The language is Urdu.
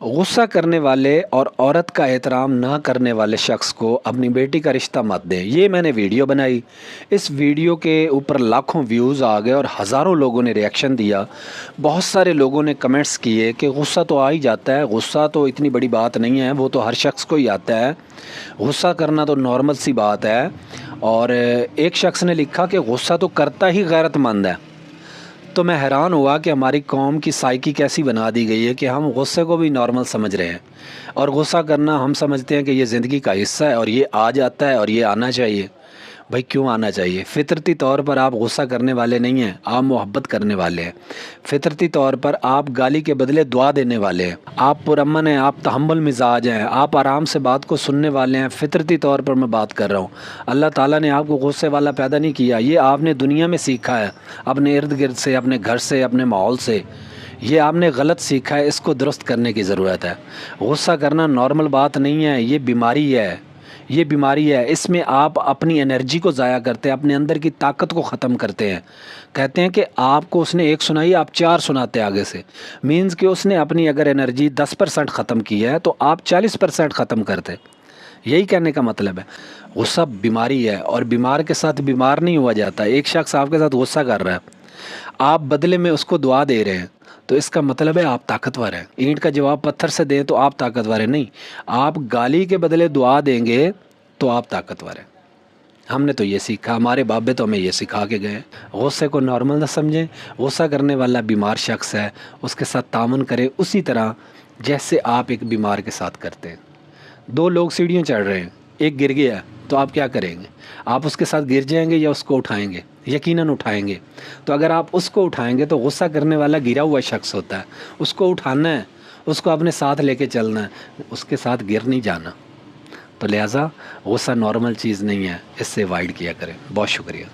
غصہ کرنے والے اور عورت کا احترام نہ کرنے والے شخص کو اپنی بیٹی کا رشتہ مت دیں۔ یہ میں نے ویڈیو بنائی، اس ویڈیو کے اوپر لاکھوں ویوز آ گئے اور ہزاروں لوگوں نے ریاکشن دیا۔ بہت سارے لوگوں نے کمنٹس کیے کہ غصہ تو آ ہی جاتا ہے، غصہ تو اتنی بڑی بات نہیں ہے، وہ تو ہر شخص کو ہی آتا ہے، غصہ کرنا تو نارمل سی بات ہے۔ اور ایک شخص نے لکھا کہ غصہ تو کرتا ہی غیرت مند ہے۔ تو میں حیران ہوا کہ ہماری قوم کی سائیکی کیسی بنا دی گئی ہے کہ ہم غصے کو بھی نارمل سمجھ رہے ہیں، اور غصہ کرنا ہم سمجھتے ہیں کہ یہ زندگی کا حصہ ہے اور یہ آ جاتا ہے اور یہ آنا چاہیے۔ بھائی کیوں آنا چاہیے؟ فطرتی طور پر آپ غصہ کرنے والے نہیں ہیں، آپ محبت کرنے والے ہیں۔ فطرتی طور پر آپ گالی کے بدلے دعا دینے والے ہیں، آپ پرامن ہیں، آپ تحمل مزاج ہیں، آپ آرام سے بات کو سننے والے ہیں۔ فطرتی طور پر میں بات کر رہا ہوں، اللہ تعالیٰ نے آپ کو غصے والا پیدا نہیں کیا، یہ آپ نے دنیا میں سیکھا ہے، اپنے ارد گرد سے، اپنے گھر سے، اپنے ماحول سے۔ یہ آپ نے غلط سیکھا ہے، اس کو درست کرنے کی ضرورت ہے۔ غصہ کرنا نارمل بات نہیں ہے، یہ بیماری ہے، یہ بیماری ہے۔ اس میں آپ اپنی انرجی کو ضائع کرتے ہیں، اپنے اندر کی طاقت کو ختم کرتے ہیں۔ کہتے ہیں کہ آپ کو اس نے ایک سنائی، آپ 4 سناتے آگے سے، مینز کہ اس نے اپنی اگر انرجی 10% ختم کی ہے تو آپ 40% ختم کرتے۔ یہی کہنے کا مطلب ہے۔ غصہ بیماری ہے، اور بیمار کے ساتھ بیمار نہیں ہوا جاتا۔ ایک شخص آپ کے ساتھ غصہ کر رہا ہے، آپ بدلے میں اس کو دعا دے رہے ہیں، تو اس کا مطلب ہے آپ طاقتور ہیں۔ اینٹ کا جواب پتھر سے دیں تو آپ طاقتور ہیں نہیں، آپ گالی کے بدلے دعا دیں گے تو آپ طاقتور ہیں۔ ہم نے تو یہ سیکھا، ہمارے بابے تو ہمیں یہ سکھا کے گئے۔ غصے کو نارمل نہ سمجھیں، غصہ کرنے والا بیمار شخص ہے، اس کے ساتھ تعاون کریں اسی طرح جیسے آپ ایک بیمار کے ساتھ کرتے ہیں۔ 2 لوگ سیڑھیاں چڑھ رہے ہیں، ایک گر گیا تو آپ کیا کریں گے؟ آپ اس کے ساتھ گر جائیں گے یا اس کو اٹھائیں گے؟ یقیناً اٹھائیں گے۔ تو اگر آپ اس کو اٹھائیں گے تو غصہ کرنے والا گرا ہوا شخص ہوتا ہے، اس کو اٹھانا ہے، اس کو اپنے ساتھ لے کے چلنا ہے، اس کے ساتھ گر نہیں جانا۔ تو لہٰذا غصہ نارمل چیز نہیں ہے، اس سے اوائڈ کیا کریں۔ بہت شکریہ۔